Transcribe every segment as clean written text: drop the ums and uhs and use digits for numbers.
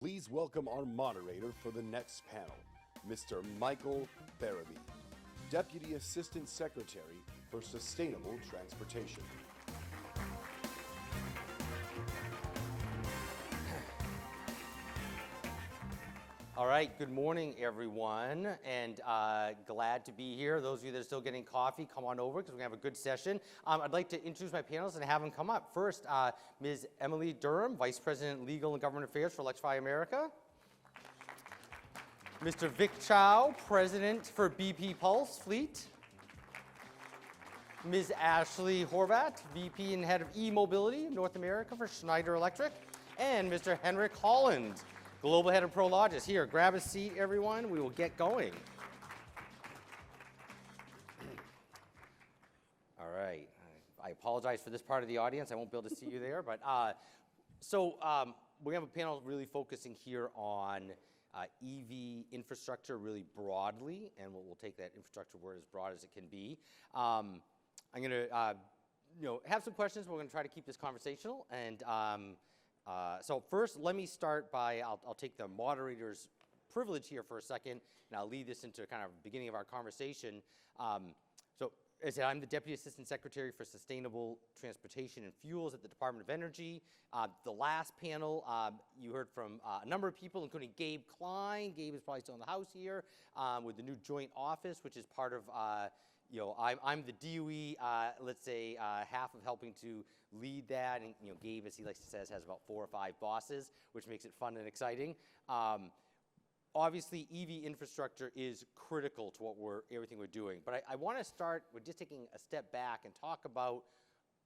Please welcome our moderator for the next panel, Mr. Michael Berube, Deputy Assistant Secretary for Sustainable Transportation. All right, good morning, everyone, and glad to be here. Those of you that are still getting coffee, come on over because we're going to have a good session. I'd like to introduce my panelists and have them come up. First, Ms. Emily Durham, Vice President, Legal and Government Affairs for Electrify America. Mr. Vic Shao, President for BP Pulse Fleet. Ms. Ashley Horvat, VP and Head of eMobility North America for Schneider Electric. And Mr. Henrik Holland, Global Head of Prologis. Here, grab a seat, everyone. We will get going. All right. I apologize for this part of the audience. I won't be able to see you there. But we have a panel really focusing here on EV infrastructure really broadly, and we'll take that infrastructure word as broad as it can be. I'm going to have some questions. We're going to try to keep this conversational. And so first, let me start by, I'll take the moderator's privilege here for a second, and I'll lead this into kind of the beginning of our conversation. So as I said, I'm the Deputy Assistant Secretary for Sustainable Transportation and Fuels at the Department of Energy. The last panel, you heard from a number of people, including Gabe Klein. Gabe is probably still in the house here with the new joint office, which is part of I'm the DOE, let's say, half of helping to lead that, and Gabe, as he likes to say, has about 4 or 5 bosses, which makes it fun and exciting. Obviously, EV infrastructure is critical to everything we're doing, but I want to start with just taking a step back and talk about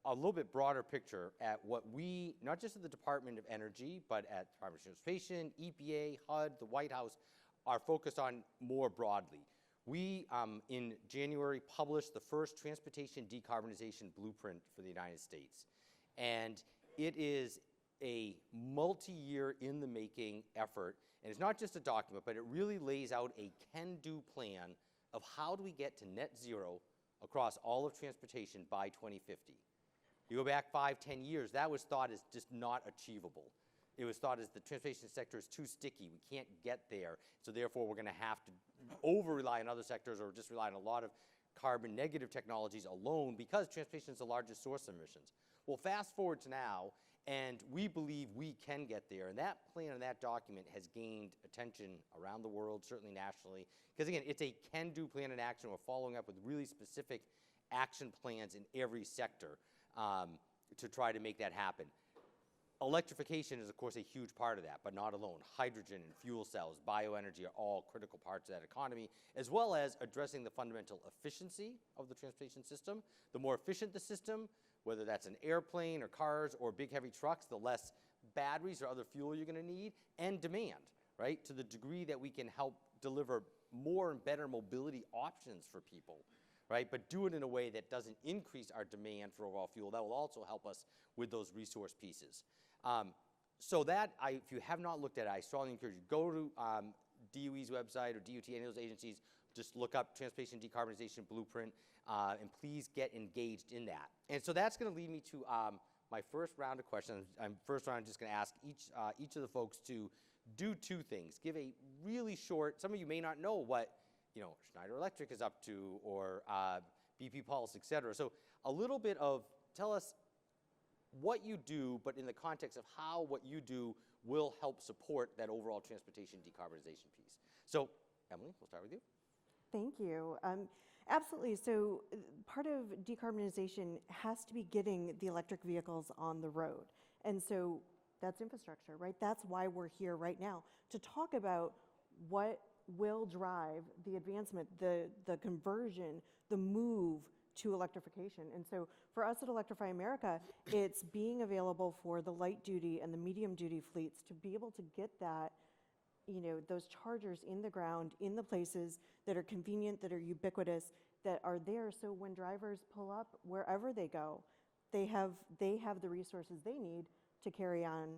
a little bit broader picture at what we, not just at the Department of Energy, but at Department of Transportation, EPA, HUD, the White House, are focused on more broadly. We, in January, published the first transportation decarbonization blueprint for the United States. And it is a multi-year in the making effort. And it's not just a document, but it really lays out a can-do plan of how do we get to net zero across all of transportation by 2050. You go back 5, 10 years, that was thought as just not achievable. It was thought as the transportation sector is too sticky. We can't get there. So therefore, we're going to have to over-rely on other sectors or just rely on a lot of carbon negative technologies alone because transportation is the largest source of emissions. Well, fast forward to now, and we believe we can get there. And that plan and that document has gained attention around the world, certainly nationally. Because again, it's a can-do plan in action. We're following up with really specific action plans in every sector to try to make that happen. Electrification is, of course, a huge part of that, but not alone. Hydrogen and fuel cells, bioenergy are all critical parts of that economy, as well as addressing the fundamental efficiency of the transportation system. The more efficient the system, whether that's an airplane or cars or big heavy trucks, the less batteries or other fuel you're going to need, and demand, right? To the degree that we can help deliver more and better mobility options for people, right? But do it in a way that doesn't increase our demand for overall fuel. That will also help us with those resource pieces. So that, if you have not looked at it, I strongly encourage you, go to DOE's website or DOT, any of those agencies, just look up Transportation Decarbonization Blueprint, and please get engaged in that. And so that's going to lead me to my first round of questions. I'm just going to ask each of the folks to do 2 things. Give a really short, some of you may not know what Schneider Electric is up to, or BP Pulse, et cetera. So a little bit of, tell us what you do, but in the context of how what you do will help support that overall transportation decarbonization piece. So, Emily, we'll start with you. Thank you. Absolutely. So part of decarbonization has to be getting the electric vehicles on the road. And so that's infrastructure, right? That's why we're here right now, to talk about what will drive the advancement, the conversion, the move to electrification. And so for us at Electrify America, it's being available for the light duty and the medium duty fleets to be able to get that, those chargers in the ground, in the places that are convenient, that are ubiquitous, that are there. So when drivers pull up wherever they go, they have the resources they need to carry on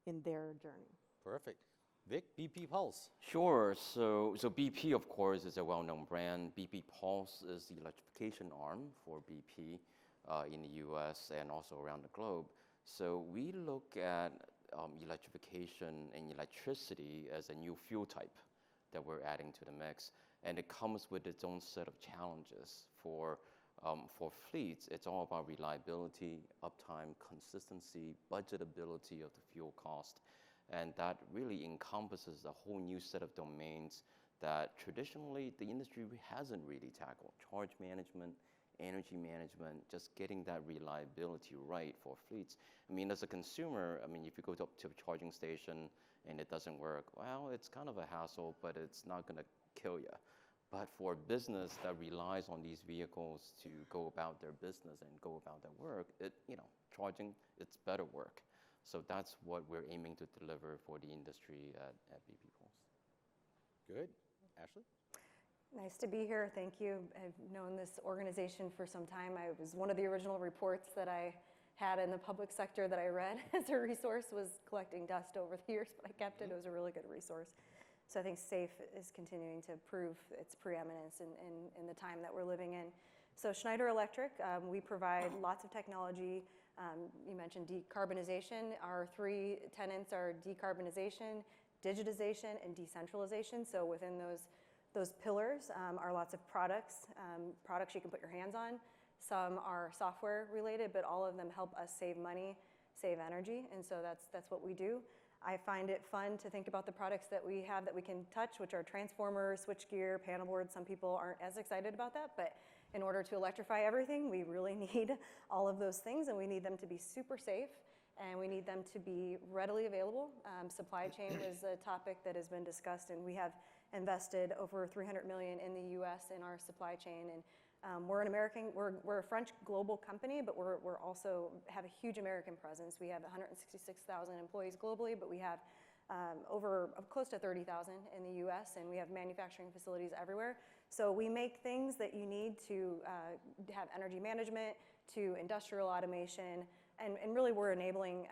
in their journey. Perfect. Vic, BP Pulse. Sure. So BP, of course, is a well-known brand. BP Pulse is the electrification arm for BP in the U.S. and also around the globe. So we look at electrification and electricity as a new fuel type that we're adding to the mix. And it comes with its own set of challenges. For fleets, it's all about reliability, uptime, consistency, budgetability of the fuel cost. And that really encompasses a whole new set of domains that traditionally the industry hasn't really tackled. Charge management, energy management, just getting that reliability right for fleets. I mean, as a consumer, I mean, if you go to a charging station and it doesn't work, well, it's kind of a hassle, but it's not gonna kill you. But for a business that relies on these vehicles to go about their business and go about their work, charging, it's better work. So that's what we're aiming to deliver for the industry at BP Pulse. Good. Ashley? Nice to be here. Thank you. I've known this organization for some time. I was one of the original reports that I had in the public sector that I read as a resource, was collecting dust over the years, but I kept it. It was a really good resource. So I think SAFE is continuing to prove its preeminence in the time that we're living in. So Schneider Electric, we provide lots of technology. You mentioned decarbonization. Our 3 tenets are decarbonization, digitization, and decentralization. So within those pillars are lots of products you can put your hands on. Some are software related, but all of them help us save money, save energy, and so that's what we do. I find it fun to think about the products that we have that we can touch, which are transformers, switchgear, panel boards. Some people aren't as excited about that, but in order to electrify everything, we really need all of those things, and we need them to be super safe, and we need them to be readily available. Supply chain is a topic that has been discussed, and we have invested over $300 million in the U.S. in our supply chain. And we're a French global company, but we're also have a huge American presence. We have 166,000 employees globally, but we have over close to 30,000 in the U.S., and we have manufacturing facilities everywhere. So we make things that you need to have energy management, to industrial automation, and really we're enabling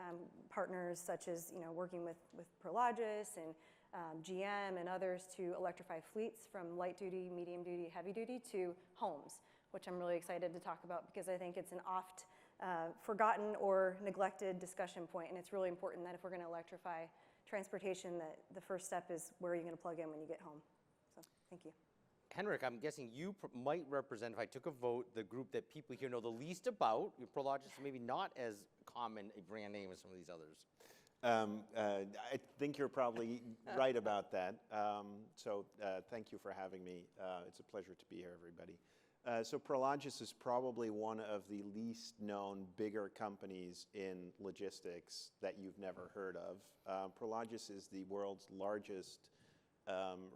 partners such as working with Prologis and GM and others to electrify fleets from light duty, medium duty, heavy duty to homes, which I'm really excited to talk about because I think it's an oft forgotten or neglected discussion point, and it's really important that if we're going to electrify transportation, that the first step is where are you going to plug in when you get home. So thank you. Henrik, I'm guessing you might represent, if I took a vote, the group that people here know the least about. Prologis is maybe not as common a brand name as some of these others. I think you're probably right about that. So thank you for having me. It's a pleasure to be here, everybody. So Prologis is probably one of the least known bigger companies in logistics that you've never heard of. Prologis is the world's largest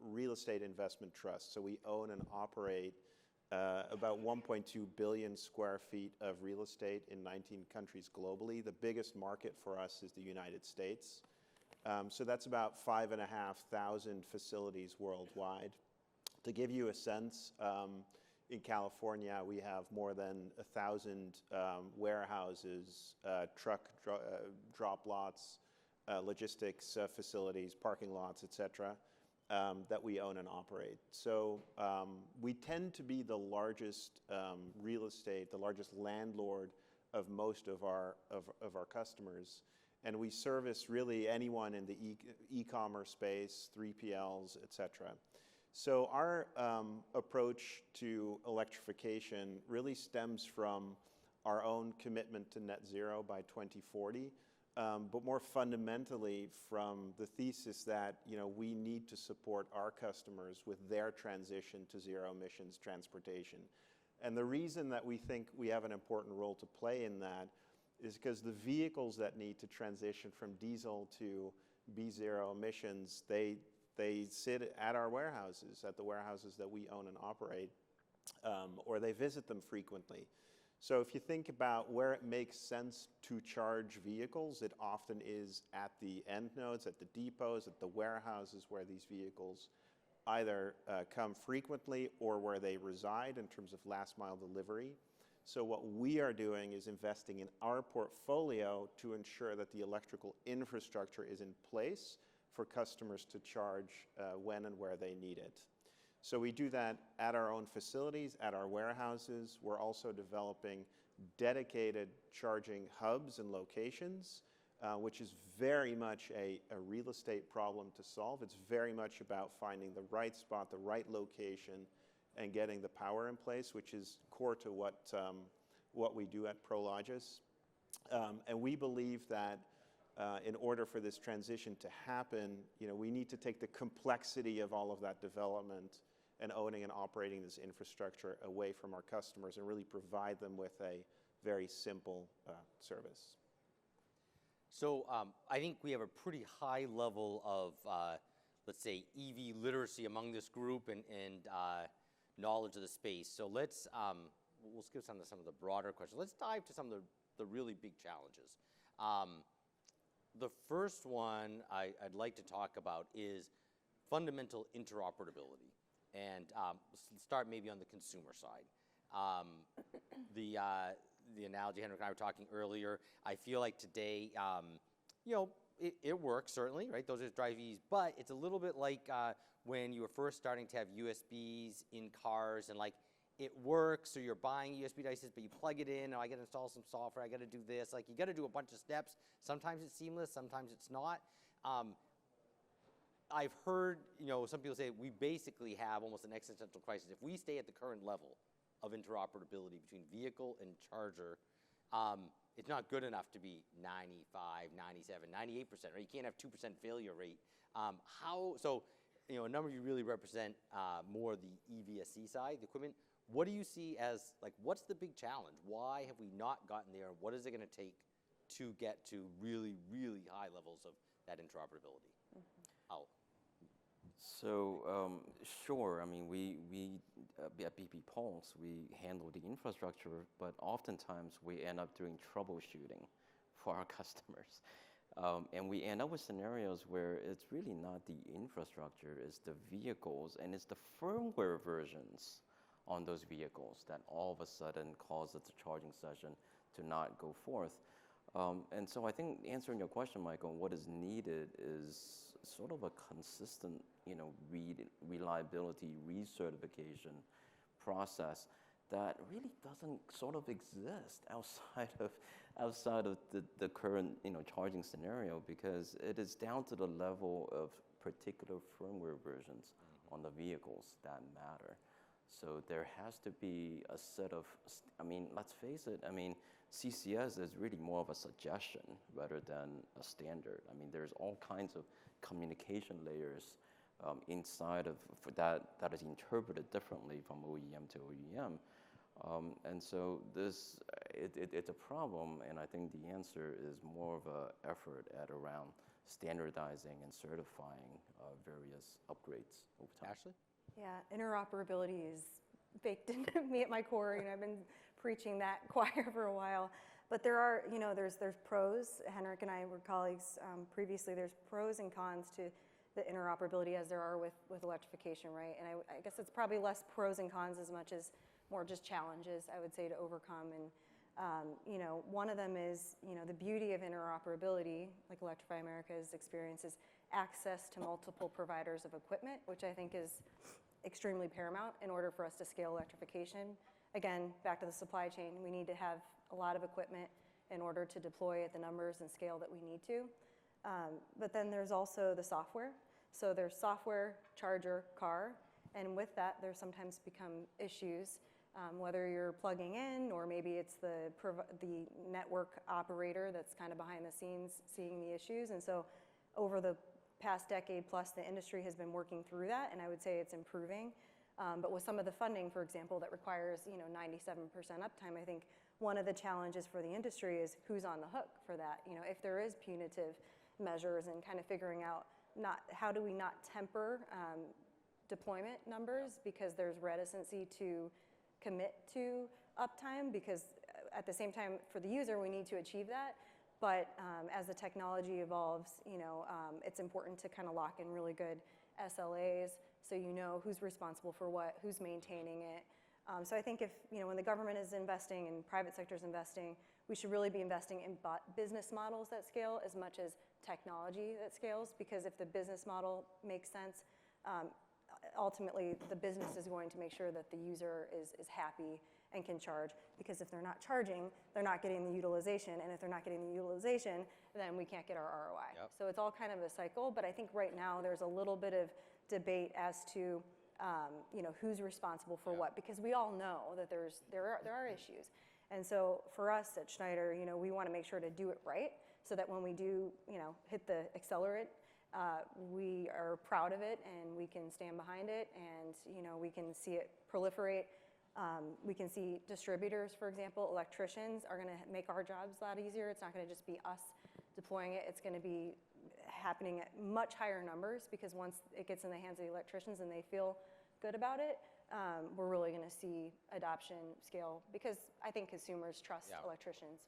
real estate investment trust. So we own and operate about 1.2 billion square feet of real estate in 19 countries globally. The biggest market for us is the United States. So that's about 5,500 facilities worldwide. To give you a sense, in California, we have more than 1,000 warehouses, truck drop lots, logistics facilities, parking lots, et cetera, that we own and operate. So we tend to be the largest real estate, the largest landlord of most of our customers. And we service really anyone in the e-commerce space, 3PLs, et cetera. So our approach to electrification really stems from our own commitment to net zero by 2040, but more fundamentally from the thesis that we need to support our customers with their transition to zero emissions transportation. And the reason that we think we have an important role to play in that is because the vehicles that need to transition from diesel to be zero emissions, they sit at our warehouses, at the warehouses that we own and operate, or they visit them frequently. So if you think about where it makes sense to charge vehicles, it often is at the end nodes, at the depots, at the warehouses where these vehicles either come frequently or where they reside in terms of last mile delivery. So what we are doing is investing in our portfolio to ensure that the electrical infrastructure is in place for customers to charge when and where they need it. So we do that at our own facilities, at our warehouses. We're also developing dedicated charging hubs and locations which is very much a real estate problem to solve. It's very much about finding the right spot, the right location, and getting the power in place, which is core to what we do at Prologis. And we believe that in order for this transition to happen, we need to take the complexity of all of that development and owning and operating this infrastructure away from our customers and really provide them with a very simple service. So I think we have a pretty high level of, let's say, EV literacy among this group and knowledge of the space. So let's, we'll skip some of the broader questions. Let's dive to some of the really big challenges. The first one I'd like to talk about is fundamental interoperability. And let's start maybe on the consumer side. The analogy Henrik and I were talking earlier, I feel like today, it works certainly, right? Those are drive EVs, but it's a little bit like when you were first starting to have USBs in cars and like it works, so you're buying USB devices, but you plug it in, I got to install some software, I got to do this, like you got to do a bunch of steps. Sometimes it's seamless, sometimes it's not. I've heard, some people say we basically have almost an existential crisis. If we stay at the current level of interoperability between vehicle and charger, it's not good enough to be 95, 97, 98%, right? You can't have 2% failure rate. A number of you really represent more the EVSE side, the equipment. What do you see as, what's the big challenge? Why have we not gotten there? What is it going to take to get to really, really high levels of that interoperability? How? So sure, I mean, we at BP Pulse, we handle the infrastructure, but oftentimes we end up doing troubleshooting for our customers. And we end up with scenarios where it's really not the infrastructure, it's the vehicles, and it's the firmware versions on those vehicles that all of a sudden causes the charging session to not go forth. And so I think answering your question, Michael, what is needed is sort of a consistent, reliability recertification process that really doesn't sort of exist outside of the current, charging scenario, because it is down to the level of particular firmware versions on the vehicles that matter. So there has to be a set of, let's face it, CCS is really more of a suggestion rather than a standard. There's all kinds of communication layers inside of that is interpreted differently from OEM to OEM. And so it's a problem, and I think the answer is more of an effort around standardizing and certifying various upgrades over time. Ashley? Yeah, interoperability is baked into me at my core. I've been preaching that choir for a while. But there are, there's pros. Henrik and I were colleagues previously. There's pros and cons to the interoperability as there are with electrification, right? And I guess it's probably less pros and cons as much as more just challenges, I would say, to overcome. And, one of them is, the beauty of interoperability, like Electrify America's experience, is access to multiple providers of equipment, which I think is extremely paramount in order for us to scale electrification. Again, back to the supply chain, we need to have a lot of equipment in order to deploy at the numbers and scale that we need to. But then there's also the software. So there's software, charger, car, and with that, there sometimes become issues, whether you're plugging in or maybe it's the network operator that's kind of behind the scenes seeing the issues. And so over the past decade plus, the industry has been working through that, and I would say it's improving. But with some of the funding, for example, that requires 97% uptime, I think one of the challenges for the industry is who's on the hook for that. If there is punitive measures and kind of figuring out how do we not temper deployment numbers because there's reticency to commit to uptime, because at the same time for the user we need to achieve that. But as the technology evolves, it's important to kind of lock in really good SLAs so you know who's responsible for what, who's maintaining it. So I think if, when the government is investing and private sector is investing, we should really be investing in business models that scale as much as technology that scales, because if the business model makes sense, ultimately the business is going to make sure that the user is happy and can charge, because if they're not charging, they're not getting the utilization, and if they're not getting the utilization, then we can't get our ROI. Yep. So it's all kind of a cycle, but I think right now there's a little bit of debate as to who's responsible for what, because we all know that there are issues. And so for us at Schneider, we want to make sure to do it right, so that when we do, hit the accelerate, we are proud of it and we can stand behind it, and we can see it proliferate. We can see distributors, for example, electricians are going to make our jobs a lot easier. It's not going to just be us deploying it. It's going to be happening at much higher numbers, because once it gets in the hands of the electricians and they feel good about it, we're really going to see adoption scale, because I think consumers trust electricians.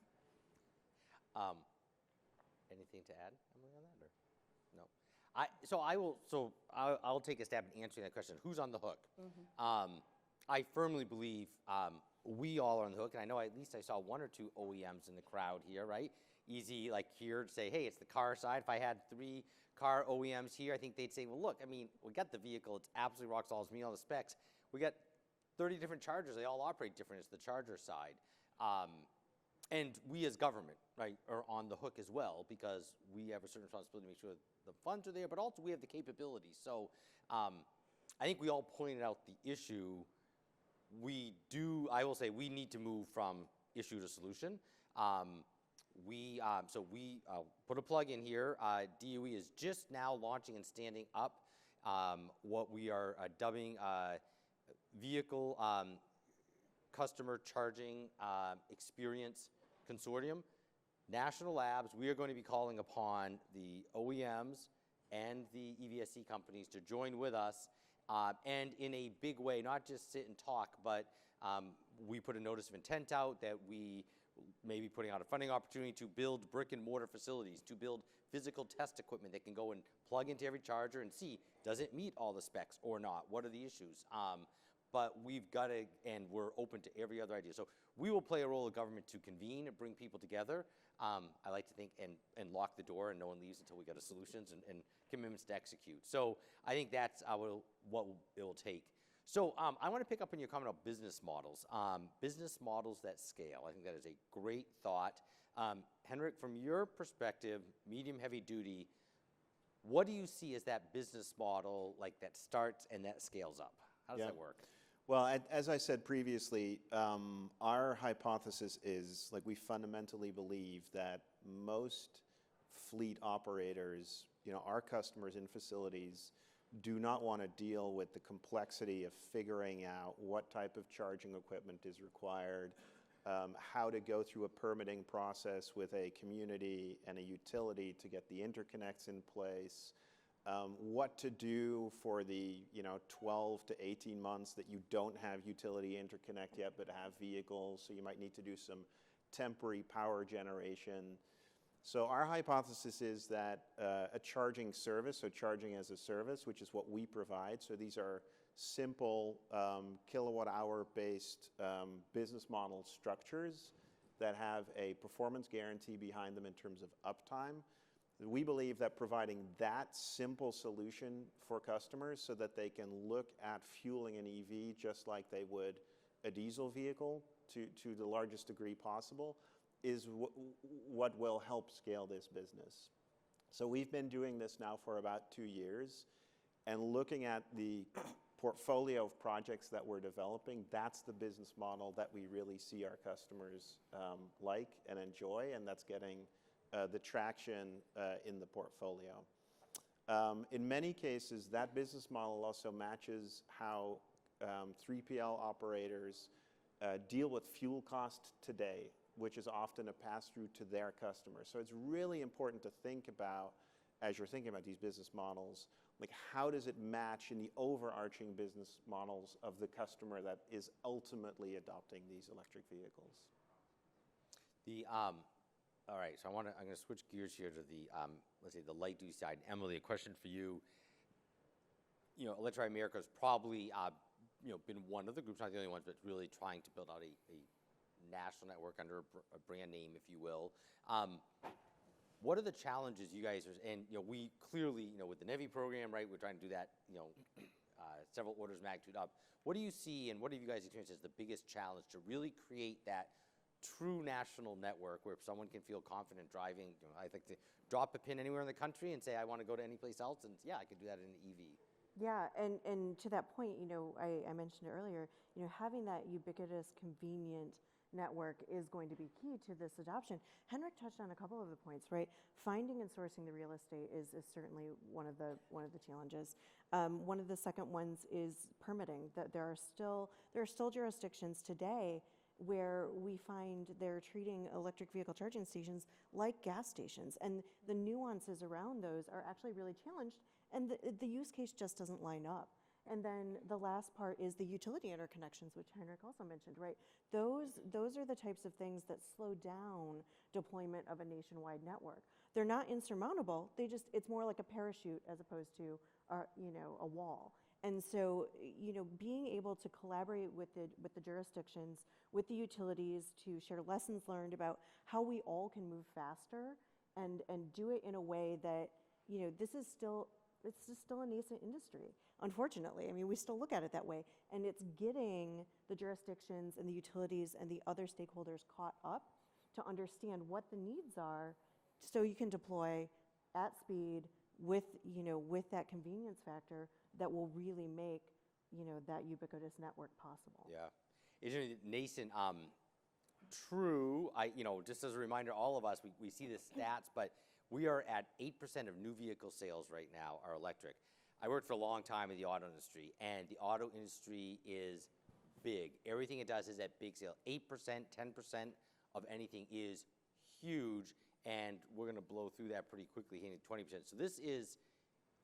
Anything to add, Emily, on that, or no? I'll take a stab at answering that question. Who's on the hook? I firmly believe we all are on the hook, and I know at least I saw one or two OEMs in the crowd here, right? Easy, like here, to say, hey, it's the car side. If I had 3 car OEMs here, I think they'd say, well, look, I mean, we got the vehicle. It's absolutely rock solid. It's meeting all the specs. We got 30 different chargers. They all operate different. It's the charger side. And we as government, right, are on the hook as well, because we have a certain responsibility to make sure the funds are there, but also we have the capability. So I think we all pointed out the issue. I will say, we need to move from issue to solution. I'll put a plug in here. DOE is just now launching and standing up what we are dubbing Vehicle Customer Charging Experience Consortium. National labs, we are going to be calling upon the OEMs and the EVSE companies to join with us, and in a big way, not just sit and talk, but we put a notice of intent out that we may be putting out a funding opportunity to build brick and mortar facilities, to build physical test equipment that can go and plug into every charger and see, does it meet all the specs or not? What are the issues? But we've got to, and we're open to every other idea. So we will play a role of government to convene and bring people together. I like to think, and lock the door, and no one leaves until we get a solutions and commitments to execute. So I think that's what it will take. So I want to pick up on your comment about business models. Business models that scale. I think that is a great thought. Henrik, from your perspective, medium heavy duty, what do you see as that business model, like, that starts and that scales up? How does that work? Well, as I said previously, our hypothesis is, like, we fundamentally believe that most fleet operators, our customers in facilities, do not want to deal with the complexity of figuring out what type of charging equipment is required, how to go through a permitting process with a community and a utility to get the interconnects in place, what to do for the 12 to 18 months that you don't have utility interconnect yet but have vehicles, so you might need to do some temporary power generation. So our hypothesis is that a charging service, so charging as a service, which is what we provide, so these are simple kilowatt-hour based business model structures that have a performance guarantee behind them in terms of uptime. We believe that providing that simple solution for customers so that they can look at fueling an EV just like they would a diesel vehicle to the largest degree possible is what will help scale this business. So we've been doing this now for about 2 years, and looking at the portfolio of projects that we're developing, that's the business model that we really see our customers like and enjoy, and that's getting the traction in the portfolio. In many cases, that business model also matches how 3PL operators deal with fuel cost today, which is often a pass-through to their customers. So it's really important to think about, as you're thinking about these business models, like, how does it match in the overarching business models of the customer that is ultimately adopting these electric vehicles? All right, so I'm going to switch gears here to the, let's say, the light duty side. Emily, a question for you. Electrify America has probably, been one of the groups, not the only ones, but really trying to build out a national network under a brand name, if you will. What are the challenges you guys are, and we clearly, with the NEVI program, right, we're trying to do that, several orders of magnitude up. What do you see and what have you guys experienced as the biggest challenge to really create that true national network where someone can feel confident driving, I think to drop a pin anywhere in the country and say, I want to go to any place else, and yeah, I could do that in an EV. Yeah, and to that point, I mentioned earlier, having that ubiquitous, convenient network is going to be key to this adoption. Henrik touched on a couple of the points, right? Finding and sourcing the real estate is certainly one of the challenges. One of the second ones is permitting. That there are still jurisdictions today where we find they're treating electric vehicle charging stations like gas stations, and the nuances around those are actually really challenged, and the use case just doesn't line up. And then the last part is the utility interconnections, which Henrik also mentioned, right? Those are the types of things that slow down deployment of a nationwide network. They're not insurmountable. It's more like a parachute as opposed to a wall. And so, being able to collaborate with the jurisdictions, with the utilities to share lessons learned about how we all can move faster and do it in a way that, this is still a nascent industry, unfortunately. I mean, we still look at it that way. And it's getting the jurisdictions and the utilities and the other stakeholders caught up to understand what the needs are so you can deploy at speed with that convenience factor that will really make, that ubiquitous network possible. Yeah. It's nascent, true. Just as a reminder, all of us, we see the stats, but we are at 8% of new vehicle sales right now are electric. I worked for a long time in the auto industry, and the auto industry is big. Everything it does is at big scale. 8%, 10% of anything is huge, and we're going to blow through that pretty quickly, hitting 20%. So this is,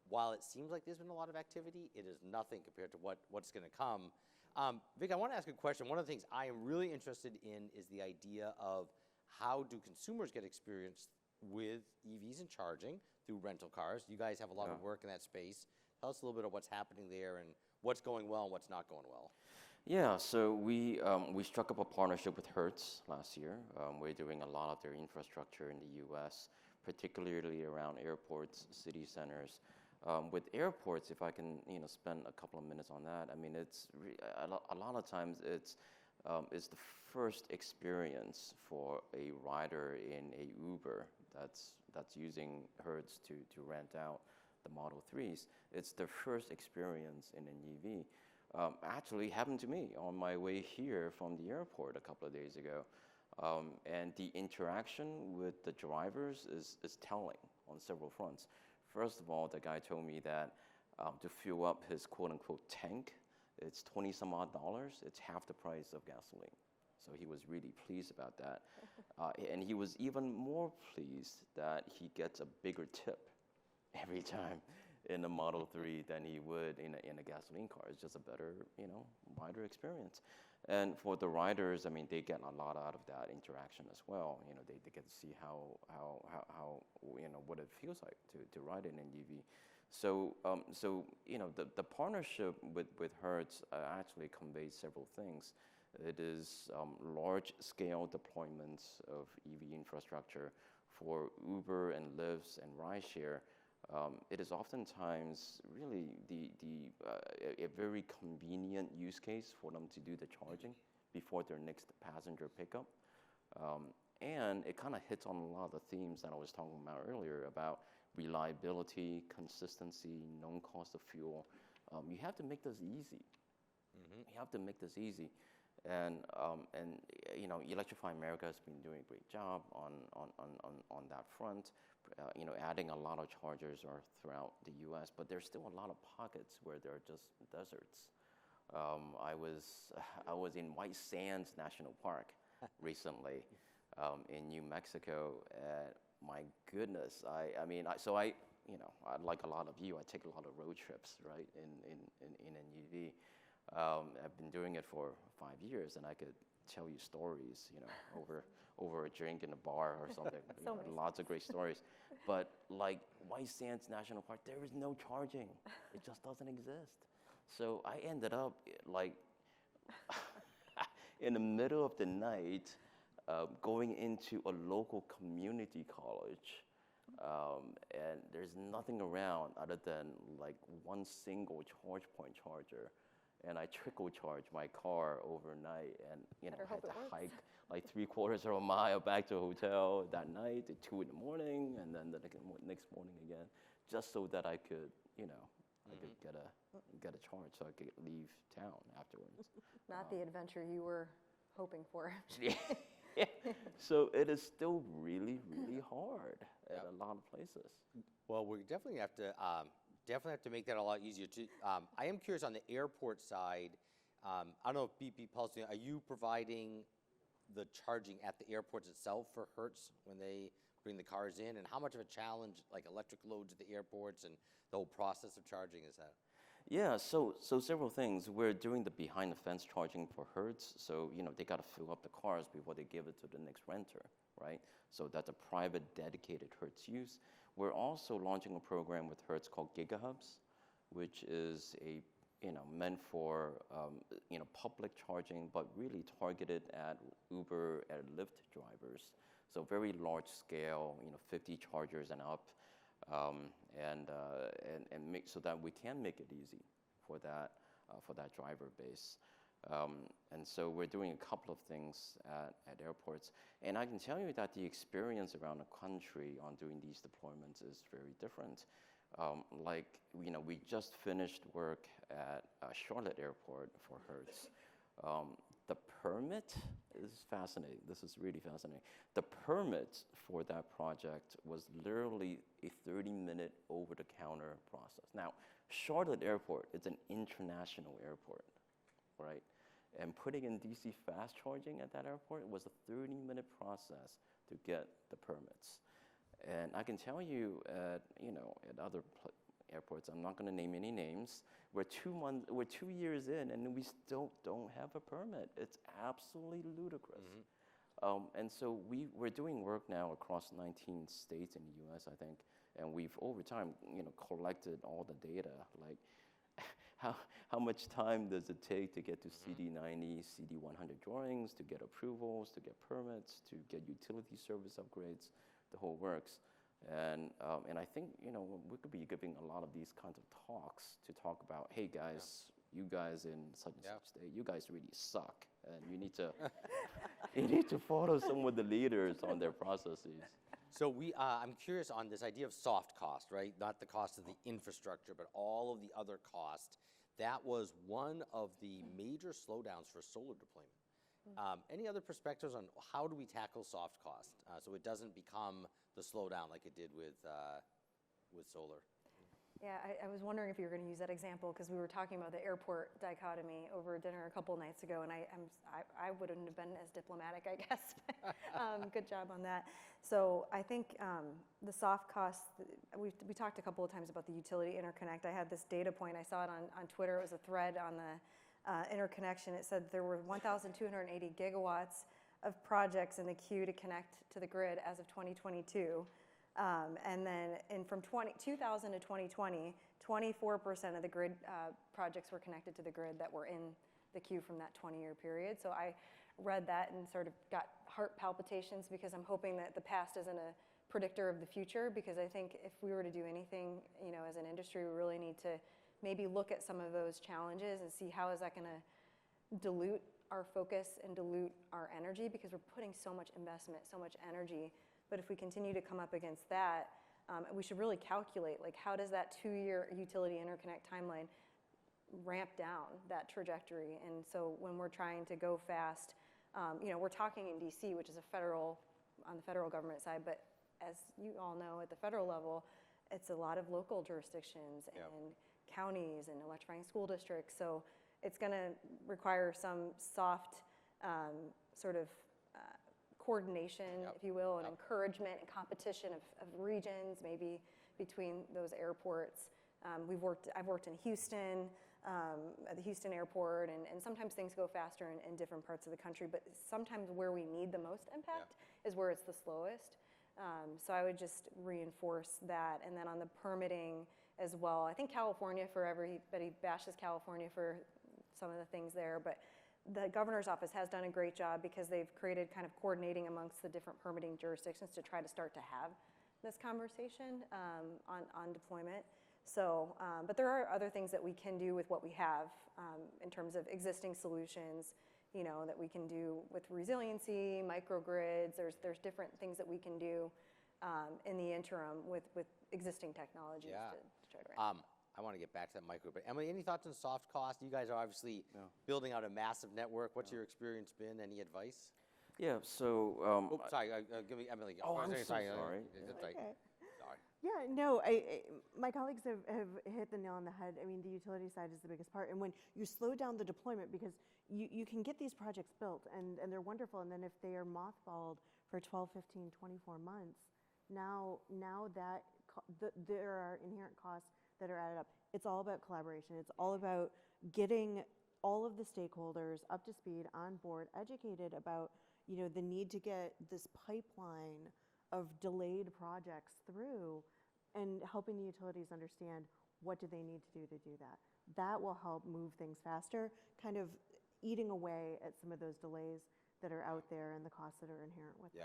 while it seems like there's been a lot of activity, it is nothing compared to what's going to come. Vic, I want to ask a question. One of the things I am really interested in is the idea of how do consumers get experience with EVs and charging through rental cars. You guys have a lot of work in that space. Tell us a little bit of what's happening there and what's going well and what's not going well. Yeah, so we struck up a partnership with Hertz last year. We're doing a lot of their infrastructure in the U.S., particularly around airports, city centers. With airports, if I can spend a couple of minutes on that, I mean, it's a lot of times it's the first experience for a rider in a Uber that's using Hertz to rent out the Model 3s. It's their first experience in an EV. Actually happened to me on my way here from the airport a couple of days ago. And the interaction with the drivers is telling on several fronts. First of all, the guy told me that to fill up his quote-unquote tank, it's $20-some-odd. It's half the price of gasoline. So he was really pleased about that. And he was even more pleased that he gets a bigger tip every time in a Model 3 than he would in a gasoline car. It's just a better, rider experience. And for the riders, I mean, they get a lot out of that interaction as well. They get to see how what it feels like to ride in an EV. So the partnership with Hertz actually conveys several things. It is large-scale deployments of EV infrastructure for Uber and Lyft and rideshare. It is oftentimes really a very convenient use case for them to do the charging before their next passenger pickup. And it kind of hits on a lot of the themes that I was talking about earlier about reliability, consistency, known cost of fuel. You have to make this easy. Mm-hmm. You have to make this easy. And Electrify America has been doing a great job on that front. Adding a lot of chargers throughout the U.S., but there's still a lot of pockets where there are just deserts. I was in White Sands National Park recently in New Mexico. My goodness, like a lot of you, I take a lot of road trips, right, in an EV. I've been doing it for 5 years, and I could tell you stories, over a drink in a bar or something. Lots of great stories. But like White Sands National Park, there is no charging. It just doesn't exist. So I ended up like in the middle of the night going into a local community college And there's nothing around other than like one single charge point charger. And I trickle charge my car overnight, and Better had hope to it works. hike like 3/4 of a mile back to a hotel that night at 2 in the morning, and then the next morning again, just so that I could, I could get a charge, so I could leave town afterwards. Not the adventure you were hoping for. Yeah. So it is still really, really hard at a lot of places. Well, we definitely have to make that a lot easier too. I am curious on the airport side. I don't know if BP Pulse, are you providing the charging at the airports itself for Hertz when they bring the cars in? And how much of a challenge, like electric loads at the airports and the whole process of charging is that? Yeah, so several things. We're doing the behind the fence charging for Hertz. So, they got to fill up the cars before they give it to the next renter, right? So that's a private dedicated Hertz use. We're also launching a program with Hertz called GigaHubs, which is meant for, public charging, but really targeted at Uber and Lyft drivers. So very large scale, 50 chargers and up. And make so that we can make it easy for that driver base. And so we're doing a couple of things at airports. And I can tell you that the experience around the country on doing these deployments is very different. We just finished work at Charlotte Airport for Hertz. The permit is fascinating. This is really fascinating. The permit for that project was literally a 30-minute over-the-counter process. Now, Charlotte Airport is an international airport, right? And putting in DC fast charging at that airport was a 30-minute process to get the permits. And I can tell you at other airports, I'm not going to name any names, we're 2 years in and we still don't have a permit. It's absolutely ludicrous. And so we're doing work now across 19 states in the US, I think, and we've over time, collected all the data, like how much time does it take to get to CD90, CD100 drawings, to get approvals, to get permits, to get utility service upgrades, the whole works. And I think, we could be giving a lot of these kinds of talks to talk about, hey guys, you guys in such and such state, you guys really suck, and you need to you need to follow some of the leaders on their processes. So I'm curious on this idea of soft cost, right? Not the cost of the infrastructure, but all of the other cost. That was one of the major slowdowns for solar deployment. Any other perspectives on how do we tackle soft cost so it doesn't become the slowdown like it did with solar? Yeah, I was wondering if you were going to use that example because we were talking about the airport dichotomy over dinner a couple nights ago, and I wouldn't have been as diplomatic, I guess. Good job on that. So I think the soft costs, we talked a couple of times about the utility interconnect. I had this data point. I saw it on Twitter. It was a thread on the interconnection. It said there were 1,280 gigawatts of projects in the queue to connect to the grid as of 2022. And then from 2000 to 2020, 24% of the grid projects were connected to the grid that were in the queue from that 20-year period. So I read that and sort of got heart palpitations because I'm hoping that the past isn't a predictor of the future, because I think if we were to do anything, as an industry, we really need to maybe look at some of those challenges and see how is that going to dilute our focus and dilute our energy, because we're putting so much investment, so much energy. But if we continue to come up against that, we should really calculate, like, how does that 2-year utility interconnect timeline ramp down that trajectory? And so when we're trying to go fast, we're talking in DC, which is on the federal government side, but as you all know, at the federal level, it's a lot of local jurisdictions and counties and electrifying school districts. So it's going to require some soft sort of coordination, if you will, and encouragement and competition of regions, maybe between those airports. I've worked in Houston, at the Houston airport, and sometimes things go faster in different parts of the country, but sometimes where we need the most impact is where it's the slowest. So I would just reinforce that. And then on the permitting as well, I think California, for everybody bashes California for some of the things there, but the governor's office has done a great job because they've created kind of coordinating amongst the different permitting jurisdictions to try to start to have this conversation on deployment. So, but there are other things that we can do with what we have in terms of existing solutions, you know, that we can do with resiliency, microgrids. There's different things that we can do in the interim with existing technologies to try to ramp up. I want to get back to that micro, but Emily, any thoughts on soft cost? You guys are obviously building out a massive network. What's your experience been? Any advice? Yeah, so. Sorry, give me Emily. Oh, I'm so sorry. That's right. Okay. Sorry. Yeah, no, my colleagues have hit the nail on the head. I mean, the utility side is the biggest part. And when you slow down the deployment, because you can get these projects built and they're wonderful. And then if they are mothballed for 12, 15, 24 months, now that there are inherent costs that are added up. It's all about collaboration. It's all about getting all of the stakeholders up to speed, on board, educated about, you know, the need to get this pipeline of delayed projects through, and helping the utilities understand what do they need to do that. That will help move things faster, kind of eating away at some of those delays that are out there and the costs that are inherent with those.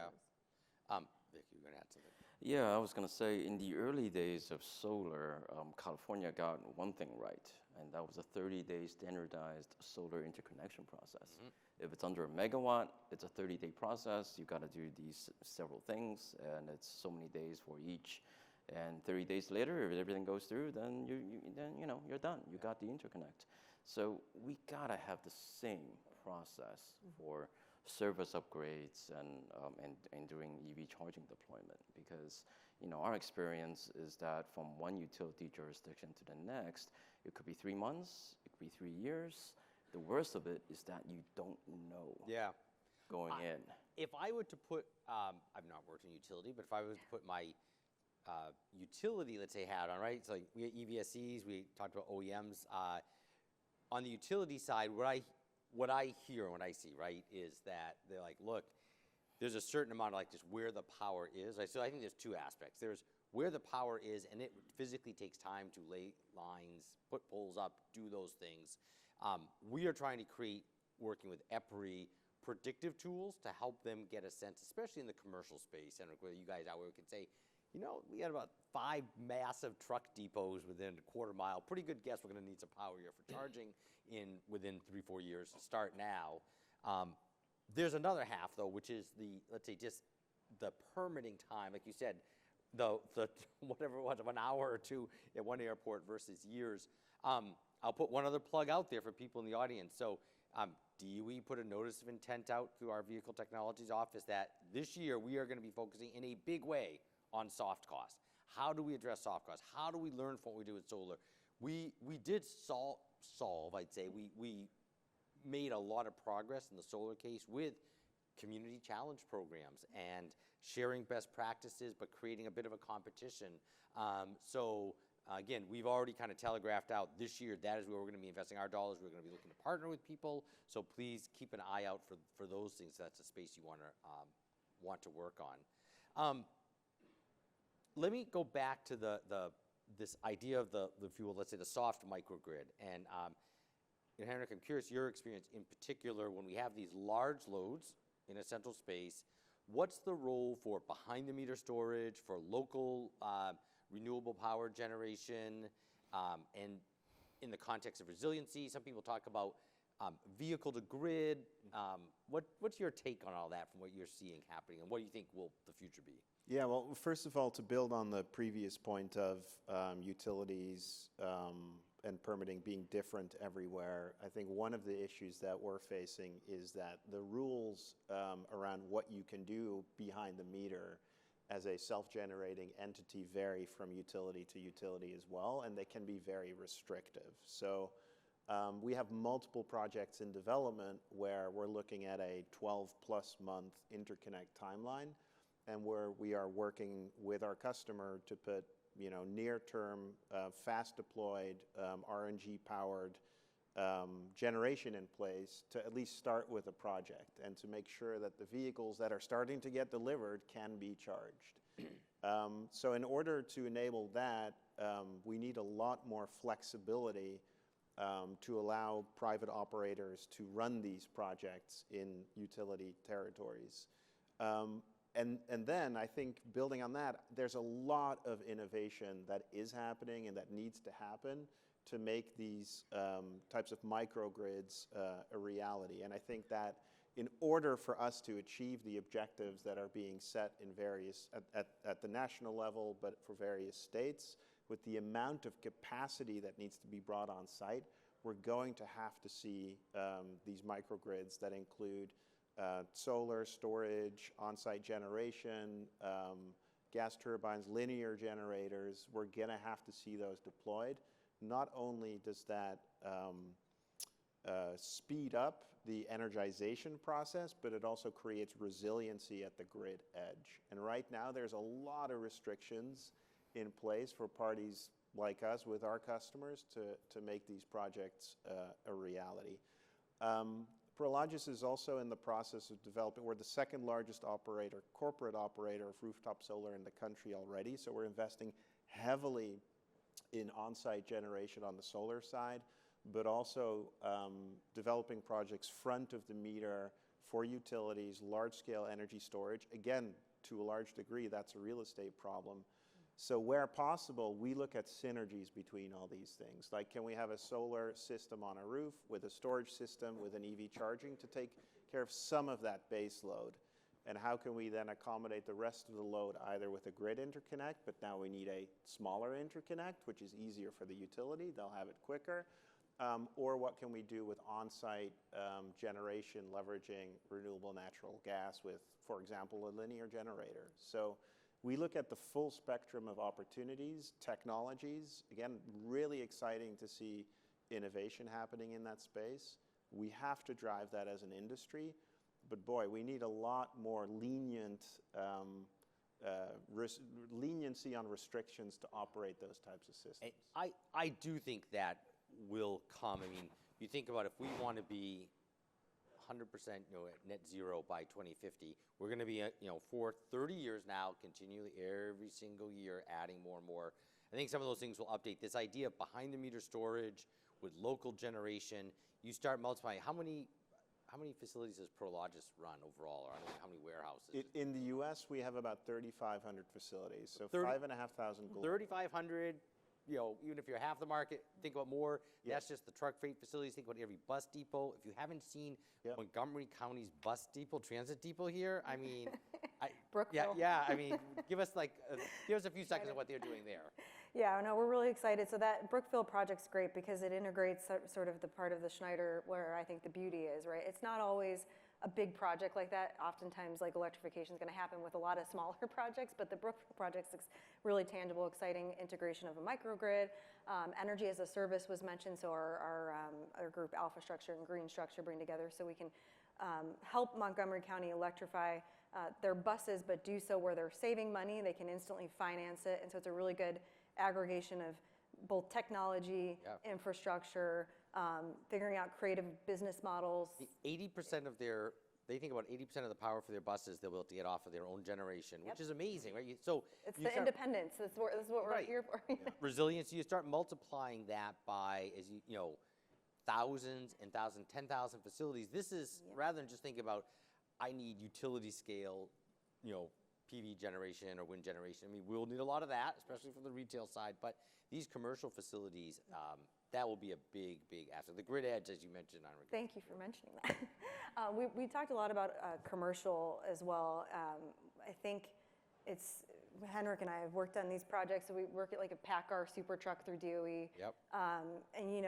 Vic, you're going to add something. Yeah, I was going to say, in the early days of solar, California got one thing right, and that was a 30-day standardized solar interconnection process. If it's under a megawatt, it's a 30-day process. You got to do these several things, and it's so many days for each. And 30 days later, if everything goes through, then you're done. You got the interconnect. So we got to have the same process for service upgrades and during EV charging deployment, because our experience is that from one utility jurisdiction to the next, it could be 3 months, it could be 3 years. The worst of it is that you don't know going in. If I were to put, I've not worked in utility, but if I was to put my utility, let's say, hat on, right? So like we had EVSEs, we talked about OEMs. On the utility side, what I hear and what I see, right, is that they're like, look, there's a certain amount of like just where the power is. Right? So I think there's two aspects. There's where the power is, and it physically takes time to lay lines, put poles up, do those things. We are trying to create, working with EPRI, predictive tools to help them get a sense, especially in the commercial space, and where you guys out where we can say, we got about 5 massive truck depots within a quarter mile. Pretty good guess we're going to need some power here for charging within 3-4 years. Start now. There's another half though, which is let's say just the permitting time, like you said, the whatever it was, of an hour or two at one airport versus years. I'll put one other plug out there for people in the audience. So DOE put a notice of intent out through our Vehicle Technologies Office that this year we are going to be focusing in a big way on soft costs. How do we address soft costs? How do we learn from what we do with solar? We did solve, I'd say, we made a lot of progress in the solar case with community challenge programs and sharing best practices, but creating a bit of a competition. Again, we've already kind of telegraphed out this year, that is where we're going to be investing our dollars. We're going to be looking to partner with people. So please keep an eye out for those things. That's a space you want to work on. Let me go back to this idea of the fuel, let's say the soft microgrid. And Henrik, I'm curious your experience in particular when we have these large loads in a central space. What's the role for behind the meter storage, for local renewable power generation, and in the context of resiliency? Some people talk about vehicle to grid. What's your take on all that from what you're seeing happening, and what do you think will the future be? Yeah, well, first of all, to build on the previous point of utilities and permitting being different everywhere, I think one of the issues that we're facing is that the rules around what you can do behind the meter as a self-generating entity vary from utility to utility as well, and they can be very restrictive. So we have multiple projects in development where we're looking at a 12-plus month interconnect timeline, and where we are working with our customer to put near-term, fast-deployed, RNG-powered generation in place to at least start with a project and to make sure that the vehicles that are starting to get delivered can be charged. So in order to enable that, we need a lot more flexibility to allow private operators to run these projects in utility territories. And then I think building on that, there's a lot of innovation that is happening and that needs to happen to make these types of microgrids a reality. And I think that in order for us to achieve the objectives that are being set in various, at the national level, but for various states, with the amount of capacity that needs to be brought on site, we're going to have to see these microgrids that include solar storage, on-site generation, gas turbines, linear generators. We're going to have to see those deployed. Not only does that speed up the energization process, but it also creates resiliency at the grid edge. And right now, there's a lot of restrictions in place for parties like us with our customers to make these projects a reality. Prologis is also in the process of developing, we're the second largest operator, corporate operator of rooftop solar in the country already, so we're investing heavily in on-site generation on the solar side, but also developing projects front of the meter for utilities, large-scale energy storage. Again, to a large degree, that's a real estate problem. So where possible, we look at synergies between all these things. Like, can we have a solar system on a roof with a storage system with an EV charging to take care of some of that base load? And how can we then accommodate the rest of the load either with a grid interconnect, but now we need a smaller interconnect, which is easier for the utility, they'll have it quicker, or what can we do with on-site generation leveraging renewable natural gas with, for example, a linear generator. So we look at the full spectrum of opportunities, technologies. Again, really exciting to see innovation happening in that space. We have to drive that as an industry, but boy, we need a lot more leniency on restrictions to operate those types of systems. And I do think that will come. I mean, you think about if we want to be 100% at net zero by 2050, we're going to be for 30 years now, continually every single year adding more and more. I think some of those things will update. This idea of behind the meter storage with local generation, you start multiplying. How many facilities does Prologis run overall, or how many warehouses? In the U.S., we have about 3,500 facilities, so 5,500 global. 3,500. Even if you're half the market, think about more. Yes. That's just the truck freight facilities. Think about every bus depot. If you haven't seen Montgomery County's bus depot, transit depot here, I mean, Brookfield. yeah. I mean, give us a few seconds of what they're doing there. Yeah, no, we're really excited. So that Brookfield project's great because it integrates sort of the part of the Schneider where I think the beauty is, right? It's not always a big project like that. Oftentimes, like electrification is going to happen with a lot of smaller projects, but the Brookfield project's really tangible, exciting integration of a microgrid. Energy as a service was mentioned, so our group Alpha Structure and Green Structure bring together so we can help Montgomery County electrify their buses, but do so where they're saving money. They can instantly finance it, and so it's a really good aggregation of both technology, infrastructure, figuring out creative business models. 80% of they think about 80% of the power for their buses they'll be able to get off of their own generation, which is amazing, right? It's the independence. That's what we're here for. Resiliency, you start multiplying that by, thousands and thousands, 10,000 facilities. This is, rather than just thinking about, I need utility scale, PV generation or wind generation. I mean, we'll need a lot of that, especially for the retail side, but these commercial facilities, that will be a big, big asset. The grid edge, as you mentioned, Henrik. Thank you for mentioning that. We talked a lot about commercial as well. I think Henrik and I have worked on these projects, so we work at like a PACCAR super truck through DOE. Yep. And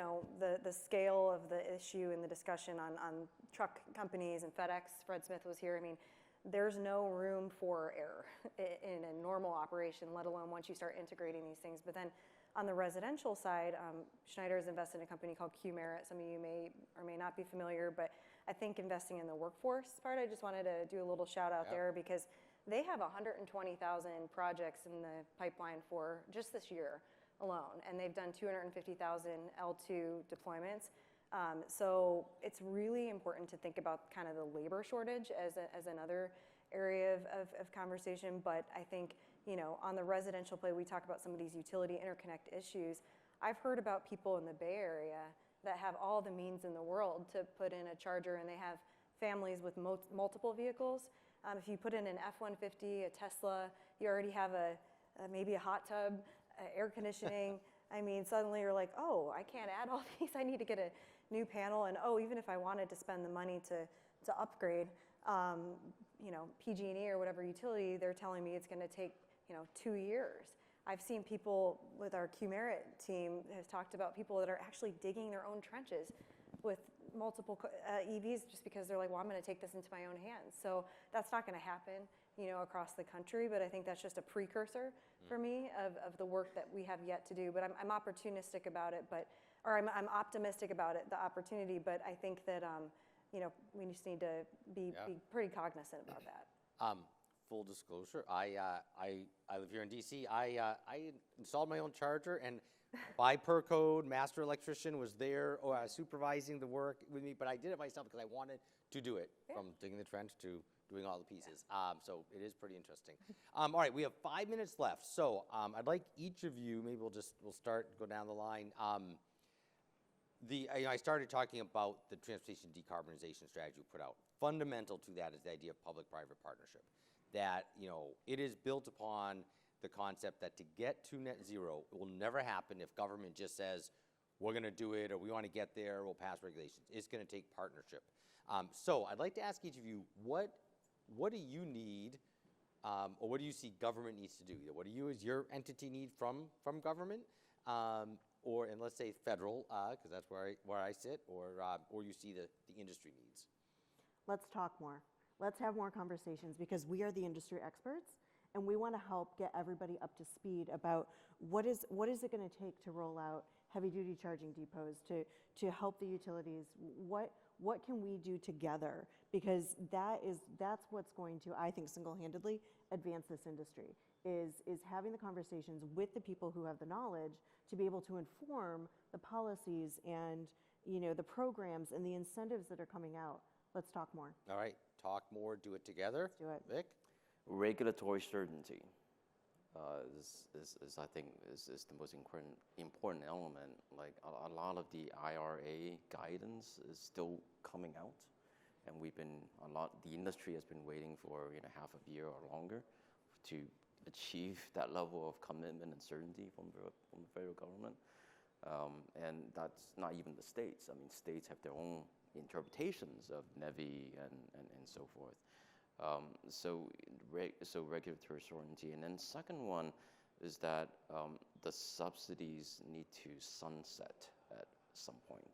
the scale of the issue and the discussion on truck companies and FedEx, Fred Smith was here. I mean, there's no room for error in a normal operation, let alone once you start integrating these things. But then on the residential side, Schneider has invested in a company called Q-Merit. Some of you may or may not be familiar, but I think investing in the workforce part, I just wanted to do a little shout out there because they have 120,000 projects in the pipeline for just this year alone, and they've done 250,000 L2 deployments. So it's really important to think about kind of the labor shortage as another area of conversation. But I think, on the residential play, we talk about some of these utility interconnect issues. I've heard about people in the Bay Area that have all the means in the world to put in a charger, and they have families with multiple vehicles. If you put in an F-150, a Tesla, you already have maybe a hot tub, air conditioning. I mean, suddenly you're like, oh, I can't add all these. I need to get a new panel. And oh, even if I wanted to spend the money to upgrade, you know, PG&E or whatever utility, they're telling me it's going to take, you know, 2 years. I've seen people with our Q-Merit team has talked about people that are actually digging their own trenches with multiple EVs just because they're like, well, I'm going to take this into my own hands. So that's not going to happen, you know, across the country, but I think that's just a precursor for me of the work that we have yet to do. But I'm opportunistic about it, or I'm optimistic about it, the opportunity, but I think that, you know, we just need to be pretty cognizant about that. Full disclosure, I live here in DC. I installed my own charger, and by per code, master electrician was there supervising the work with me, but I did it myself because I wanted to do it, from digging the trench to doing all the pieces. So it is pretty interesting. All right, we have 5 minutes left. So I'd like each of you, maybe we'll start, go down the line. I started talking about the transportation decarbonization strategy we put out. Fundamental to that is the idea of public-private partnership. That, you know, it is built upon the concept that to get to net zero, it will never happen if government just says, we're going to do it, or we want to get there, we'll pass regulations. It's going to take partnership. So I'd like to ask each of you, what do you need, or what do you see government needs to do? What do you, as your entity, need from government, and let's say federal, because that's where I sit, or you see the industry needs? Let's talk more. Let's have more conversations, because we are the industry experts, and we want to help get everybody up to speed about what is it going to take to roll out heavy-duty charging depots, to help the utilities. What can we do together? Because that's what's going to, I think, single-handedly advance this industry, is having the conversations with the people who have the knowledge to be able to inform the policies and, you know, the programs and the incentives that are coming out. Let's talk more. All right, talk more, do it together. Let's do it. Vic? Regulatory certainty is I think is the most important element. Like a lot of the IRA guidance is still coming out, and the industry has been waiting for half a year or longer to achieve that level of commitment and certainty from the federal government. And that's not even the states. I mean, states have their own interpretations of NEVI and so forth. So regulatory certainty. And then second one is that the subsidies need to sunset at some point.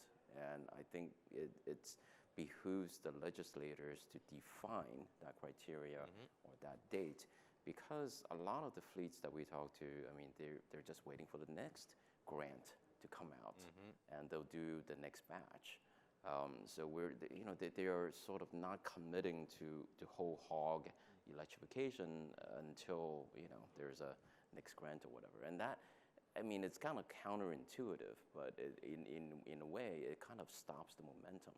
And I think it behooves the legislators to define that criteria or that date, because a lot of the fleets that we talk to, I mean, they're just waiting for the next grant to come out, and they'll do the next batch. So they are sort of not committing to whole hog electrification until there's a next grant or whatever. And that, I mean, it's kind of counterintuitive, but in a way, it kind of stops the momentum.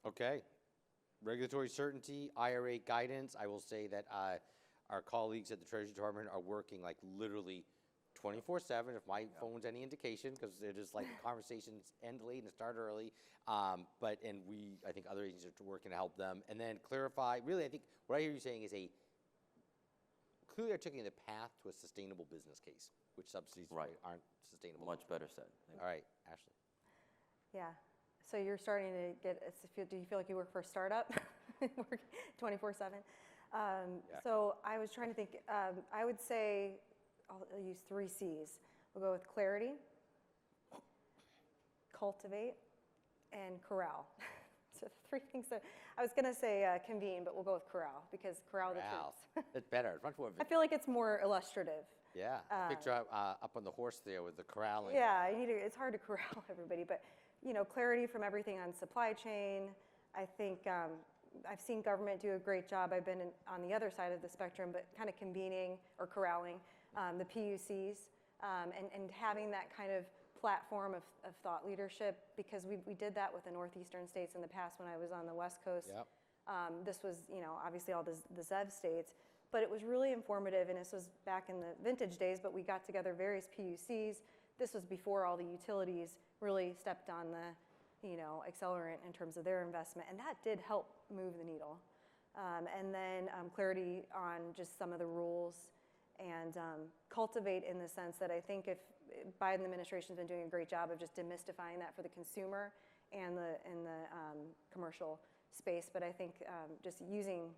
Okay, regulatory certainty, IRA guidance. I will say that our colleagues at the Treasury Department are working like literally 24/7, if my phone's any indication, because they're just like conversations end late and start early. I think other agencies are working to help them. And then clarify, really, I think what I hear you saying is clearly articulating the path to a sustainable business case, which subsidies aren't sustainable. Much better said. All right, Ashley. Yeah. So you're starting to get, do you feel like you work for a startup? Work 24/7? So I was trying to think, I would say, I'll use 3 C's. We'll go with clarity, cultivate, and corral. So 3 things that, I was going to say convene, but we'll go with corral, because corral the troops. That's better. It's much more. I feel like it's more illustrative. Yeah, picture up on the horse there with the corralling. Yeah, it's hard to corral everybody, but clarity from everything on supply chain. I think I've seen government do a great job. I've been on the other side of the spectrum, but kind of convening or corralling the PUCs and having that kind of platform of thought leadership, because we did that with the northeastern states in the past when I was on the West Coast. Yep. This was, obviously all the ZEV states, but it was really informative, and this was back in the vintage days, but we got together various PUCs. This was before all the utilities really stepped on the, accelerant in terms of their investment, and that did help move the needle. And then clarity on just some of the rules, and cultivate in the sense that I think if Biden administration's been doing a great job of just demystifying that for the consumer and the commercial space, but I think just using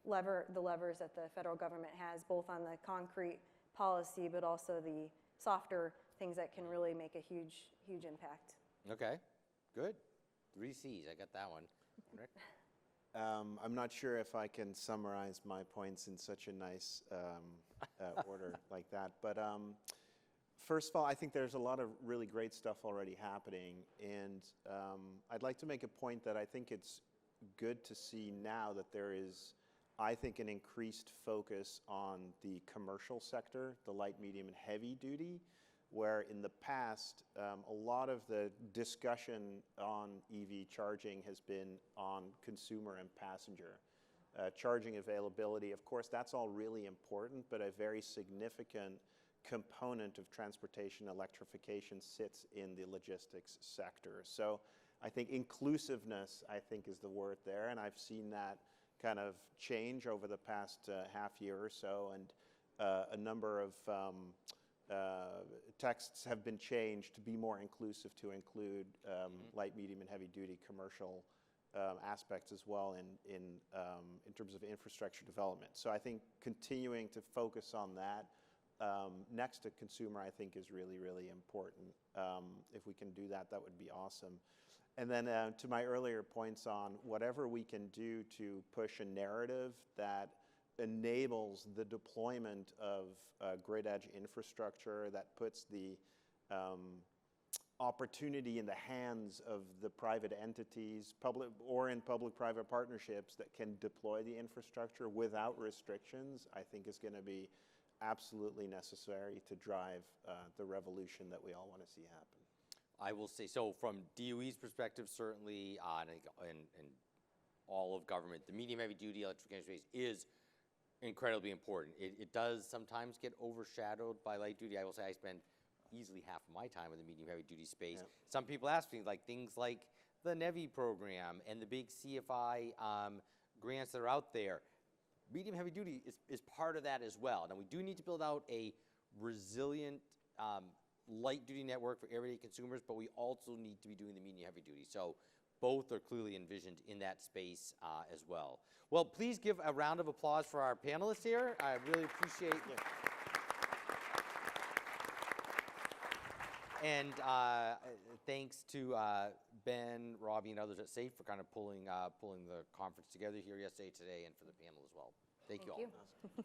the levers that the federal government has, both on the concrete policy, but also the softer things that can really make a huge, huge impact. Okay, good. 3 C's, I got that one. Henrik? I'm not sure if I can summarize my points in such a nice order like that. But first of all, I think there's a lot of really great stuff already happening. And I'd like to make a point that I think it's good to see now that there is, I think, an increased focus on the commercial sector, the light, medium, and heavy duty, where in the past, a lot of the discussion on EV charging has been on consumer and passenger. Charging availability, of course, that's all really important, but a very significant component of transportation electrification sits in the logistics sector. So I think inclusiveness, I think, is the word there, and I've seen that kind of change over the past half year or so, and a number of texts have been changed to be more inclusive, to include light, medium, and heavy duty commercial aspects as well in terms of infrastructure development. So I think continuing to focus on that next to consumer, I think, is really, really important. If we can do that, that would be awesome. And then to my earlier points on whatever we can do to push a narrative that enables the deployment of grid edge infrastructure, that puts the opportunity in the hands of the private entities, public or in public-private partnerships, that can deploy the infrastructure without restrictions, I think is going to be absolutely necessary to drive the revolution that we all want to see happen. I will say, so from DOE's perspective, certainly in all of government, the medium heavy duty electrification space is incredibly important. It does sometimes get overshadowed by light duty. I will say I spend easily half of my time in the medium heavy duty space. Yeah. Some people ask me things like the NEVI program and the big CFI grants that are out there. Medium heavy duty is part of that as well. Now we do need to build out a resilient light duty network for everyday consumers, but we also need to be doing the medium heavy duty. So both are clearly envisioned in that space as well. Well, please give a round of applause for our panelists here. I really appreciate it. And thanks to Ben, Robbie, and others at SAFE for kind of pulling the conference together here yesterday, today, and for the panel as well. Thank you all.